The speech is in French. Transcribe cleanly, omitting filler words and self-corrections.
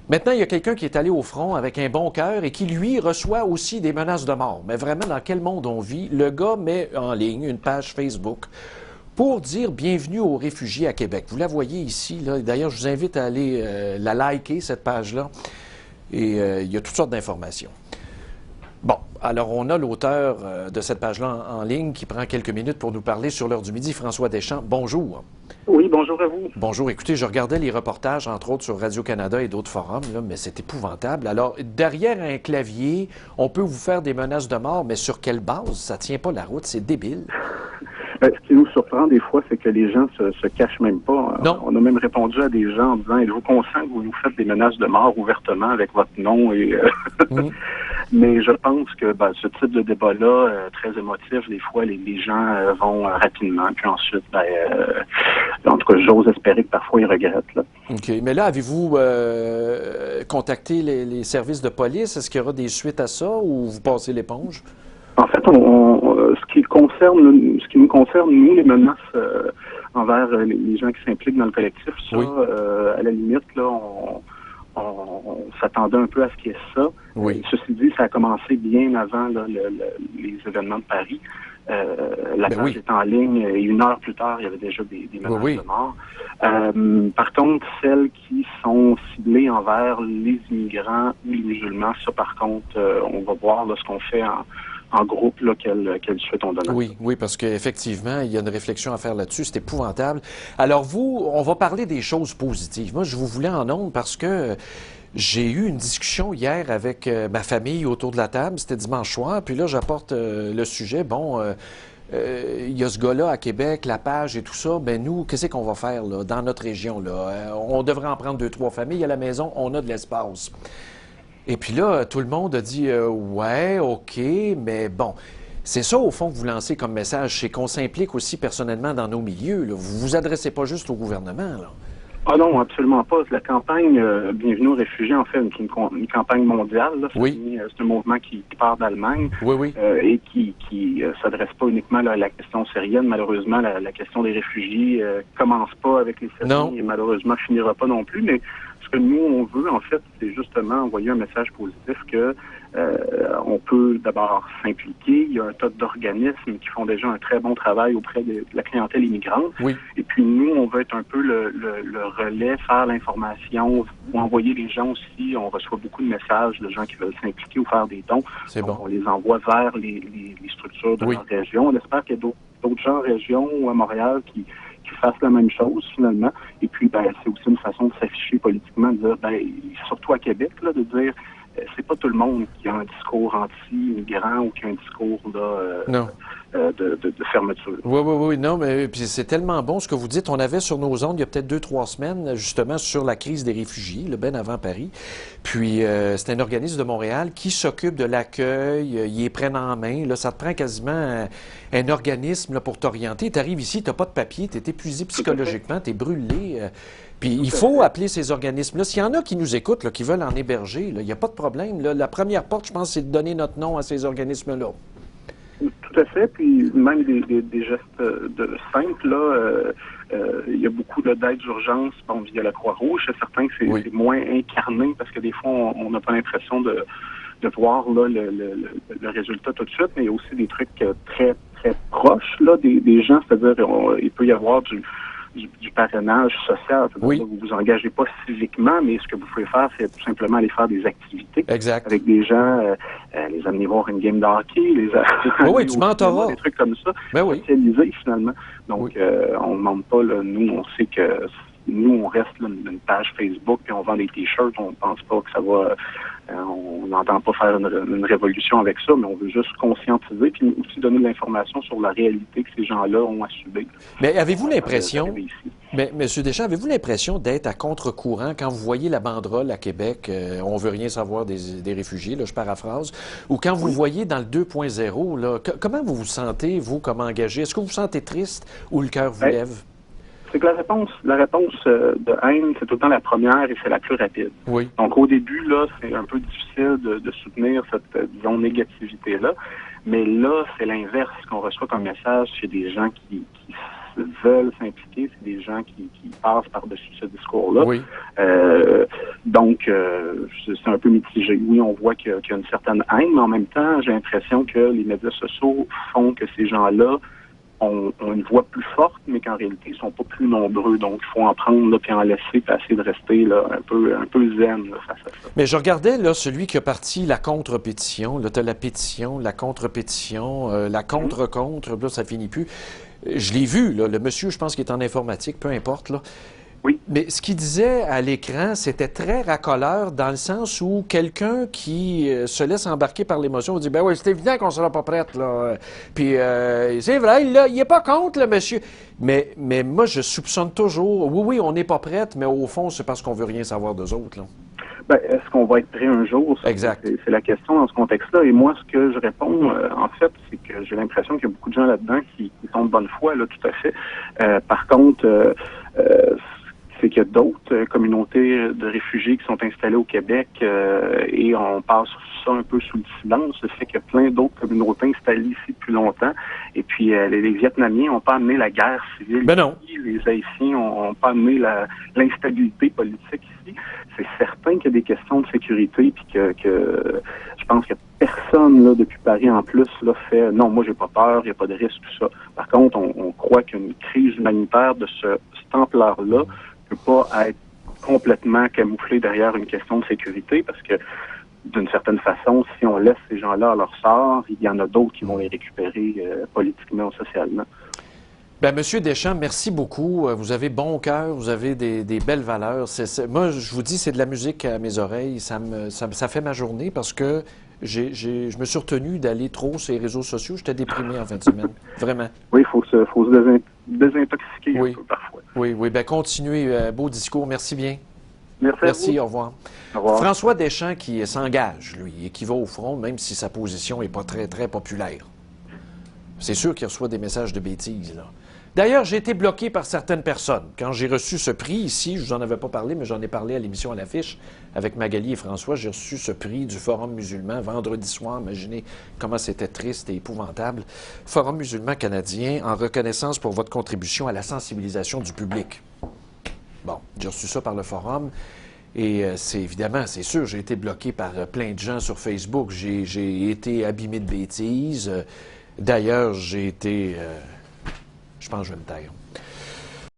Maintenant, il y a quelqu'un qui est allé au front avec un bon cœur et qui, lui, reçoit aussi des menaces de mort. Mais vraiment, dans quel monde on vit? Le gars met en ligne une page Facebook pour dire bienvenue aux réfugiés à Québec. Vous la voyez ici, là. D'ailleurs, je vous invite à aller la liker, cette page-là. Et il y a toutes sortes d'informations. Bon, alors on a l'auteur de cette page-là en ligne qui prend quelques minutes pour nous parler sur l'heure du midi, François Deschamps. Bonjour. Oui, bonjour à vous. Bonjour. Écoutez, je regardais les reportages, entre autres sur Radio-Canada et d'autres forums, là, mais c'est épouvantable. Alors, derrière un clavier, on peut vous faire des menaces de mort, mais sur quelle base? Ça tient pas la route, c'est débile. Ce qui nous surprend des fois, c'est que les gens se cachent même pas. Non. On a même répondu à des gens en disant « Êtes-vous conscient que vous nous faites des menaces de mort ouvertement avec votre nom? » et Mais je pense que ce type de débat-là, très émotif, des fois, les gens vont rapidement. Puis ensuite, en tout cas, j'ose espérer que parfois, ils regrettent. Là. OK. Mais là, avez-vous contacté les services de police? Est-ce qu'il y aura des suites à ça ou vous passez l'éponge? En fait, ce qui nous concerne, nous, les menaces envers les gens qui s'impliquent dans le collectif, ça, oui. À la limite, là, on s'attendait un peu à ce qu'il y ait ça. Oui. Ceci dit, ça a commencé bien avant là, les événements de Paris. La page est en ligne et 1 heure plus tard, il y avait déjà des menaces de mort. Par contre, celles qui sont ciblées envers les immigrants ou les musulmans, ça par contre, on va voir là, ce qu'on fait en groupe, là, quelle suite on donne. Oui, parce qu'effectivement, il y a une réflexion à faire là-dessus. C'est épouvantable. Alors vous, on va parler des choses positives. Moi, je vous voulais en ondes parce que j'ai eu une discussion hier avec ma famille autour de la table. C'était dimanche soir. Puis là, j'apporte le sujet. Bon, il y a ce gars-là à Québec, la page et tout ça. Ben nous, qu'est-ce qu'on va faire là, dans notre région? Là? On devrait en prendre 2-3 familles à la maison. On a de l'espace. Et puis là, tout le monde a dit ouais, OK, mais bon. C'est ça, au fond, que vous lancez comme message, c'est qu'on s'implique aussi personnellement dans nos milieux. Là. Vous vous adressez pas juste au gouvernement. Là. Ah non, absolument pas. La campagne Bienvenue aux réfugiés, en fait, une campagne mondiale. Là. C'est un mouvement qui part d'Allemagne et qui s'adresse pas uniquement là, à la question syrienne. Malheureusement, la question des réfugiés commence pas avec les Syriens et malheureusement finira pas non plus. Mais ce que nous, on veut, en fait, c'est justement envoyer un message positif que on peut d'abord s'impliquer. Il y a un tas d'organismes qui font déjà un très bon travail auprès de la clientèle immigrante. Oui. Et puis nous, on veut être un peu le relais, faire l'information, ou envoyer les gens aussi. On reçoit beaucoup de messages de gens qui veulent s'impliquer ou faire des dons. Bon. On les envoie vers les structures de leur région. On espère qu'il y a d'autres gens en région ou à Montréal qui fassent la même chose, finalement. Et puis, c'est aussi une façon de s'afficher politiquement, de dire, surtout à Québec, là, de dire, c'est pas tout le monde qui a un discours anti-immigrant ou qui a un discours là, de fermeture. Oui, non, mais puis c'est tellement bon ce que vous dites. On avait sur nos ondes, il y a peut-être 2-3 semaines, justement, sur la crise des réfugiés, ben avant Paris. Puis, c'est un organisme de Montréal qui s'occupe de l'accueil, ils les prennent en main. Là, ça te prend quasiment un organisme là, pour t'orienter. Tu arrives ici, tu n'as pas de papier, tu es épuisé psychologiquement, tu es brûlé. Puis il faut appeler ces organismes-là. S'il y en a qui nous écoutent, là, qui veulent en héberger, il n'y a pas de problème. Là. La première porte, je pense, c'est de donner notre nom à ces organismes-là. Tout à fait. Puis même des gestes simples, là, il y a beaucoup d'aides d'urgence via la Croix-Rouge. C'est certain que c'est moins incarné parce que des fois, on n'a pas l'impression de voir là, le résultat tout de suite, mais il y a aussi des trucs très, très proches là, des gens. C'est-à-dire, il peut y avoir du parrainage social. Vous ne vous engagez pas civiquement, mais ce que vous pouvez faire, c'est tout simplement aller faire des activités avec des gens, les amener voir une game de hockey, du mentorat. Des trucs comme ça, spécialisés finalement. Donc, on ne demande pas, là, nous, on sait que nous, on reste là, une page Facebook, puis on vend des t-shirts, on pense pas que ça va... on n'entend pas faire une révolution avec ça, mais on veut juste conscientiser puis aussi donner de l'information sur la réalité que ces gens-là ont à subir. Mais avez-vous l'impression, mais M. Deschamps, avez-vous l'impression d'être à contre-courant quand vous voyez la banderole à Québec, on veut rien savoir des réfugiés, là, je paraphrase, ou quand vous voyez dans le 2.0, là, comment vous vous sentez, vous, comme engagé? Est-ce que vous vous sentez triste ou le cœur vous lève? C'est que la réponse de haine, c'est tout le temps la première et c'est la plus rapide. Oui. Donc, au début, là, c'est un peu difficile de soutenir cette, disons, négativité-là. Mais là, c'est l'inverse qu'on reçoit comme message chez des gens qui veulent s'impliquer, c'est des gens qui passent par-dessus ce discours-là. Oui. Donc, c'est un peu mitigé. Oui, on voit qu'il y a une certaine haine, mais en même temps, j'ai l'impression que les médias sociaux font que ces gens-là ont une voix plus forte, mais qu'en réalité, ils sont pas plus nombreux. Donc, il faut en prendre, là, puis en laisser, puis essayer de rester là, un peu zen là, face à ça. Mais je regardais là, celui qui a parti la contre-pétition. Là, tu as la pétition, la contre-pétition, la contre-contre, là, ça finit plus. Je l'ai vu, là, le monsieur, je pense qu'il est en informatique, peu importe, là. Oui. Mais ce qu'il disait à l'écran, c'était très racoleur dans le sens où quelqu'un qui se laisse embarquer par l'émotion dit « Ben oui, c'est évident qu'on sera pas prête, là. » Puis c'est vrai, il est pas contre, le monsieur. Mais moi, je soupçonne toujours, oui, on n'est pas prête, mais au fond, c'est parce qu'on veut rien savoir d'eux autres, là. Ben, est-ce qu'on va être prêt un jour? Exact. C'est la question dans ce contexte-là. Et moi, ce que je réponds, en fait, c'est que j'ai l'impression qu'il y a beaucoup de gens là-dedans qui sont de bonne foi, là, tout à fait. Par contre, c'est qu'il y a d'autres communautés de réfugiés qui sont installées au Québec et on passe ça un peu sous le silence. Le fait qu'il y a plein d'autres communautés installées ici depuis longtemps. Et puis, les Vietnamiens n'ont pas amené la guerre civile ici. Les Haïtiens n'ont pas amené l'instabilité politique ici. C'est certain qu'il y a des questions de sécurité puis que je pense que personne là, depuis Paris en plus là, fait « Non, moi j'ai pas peur, il n'y a pas de risque, tout ça ». Par contre, on croit qu'une crise humanitaire de cette ampleur-là peut pas être complètement camouflée derrière une question de sécurité parce que d'une certaine façon, si on laisse ces gens-là à leur sort, il y en a d'autres qui vont les récupérer politiquement ou socialement. Bien, Monsieur Deschamps, merci beaucoup. Vous avez bon cœur, vous avez des belles valeurs. Moi, je vous dis, c'est de la musique à mes oreilles. Ça fait ma journée parce que je me suis retenu d'aller trop sur les réseaux sociaux. J'étais déprimé en fin de semaine. Vraiment. Oui, il faut se désintoxiquer un peu parfois. Oui. Bien, continuez. Beau discours. Merci bien. Merci. Au revoir. Au revoir. François Deschamps qui s'engage, lui, et qui va au front, même si sa position n'est pas très, très populaire. C'est sûr qu'il reçoit des messages de bêtises, là. D'ailleurs, j'ai été bloqué par certaines personnes. Quand j'ai reçu ce prix ici, je vous en avais pas parlé, mais j'en ai parlé à l'émission à l'affiche avec Magali et François. J'ai reçu ce prix du Forum musulman vendredi soir. Imaginez comment c'était triste et épouvantable. Forum musulman canadien en reconnaissance pour votre contribution à la sensibilisation du public. Bon, j'ai reçu ça par le Forum. Et c'est sûr, j'ai été bloqué par plein de gens sur Facebook. J'ai été abîmé de bêtises. D'ailleurs, j'ai été... je pense que je vais me taire.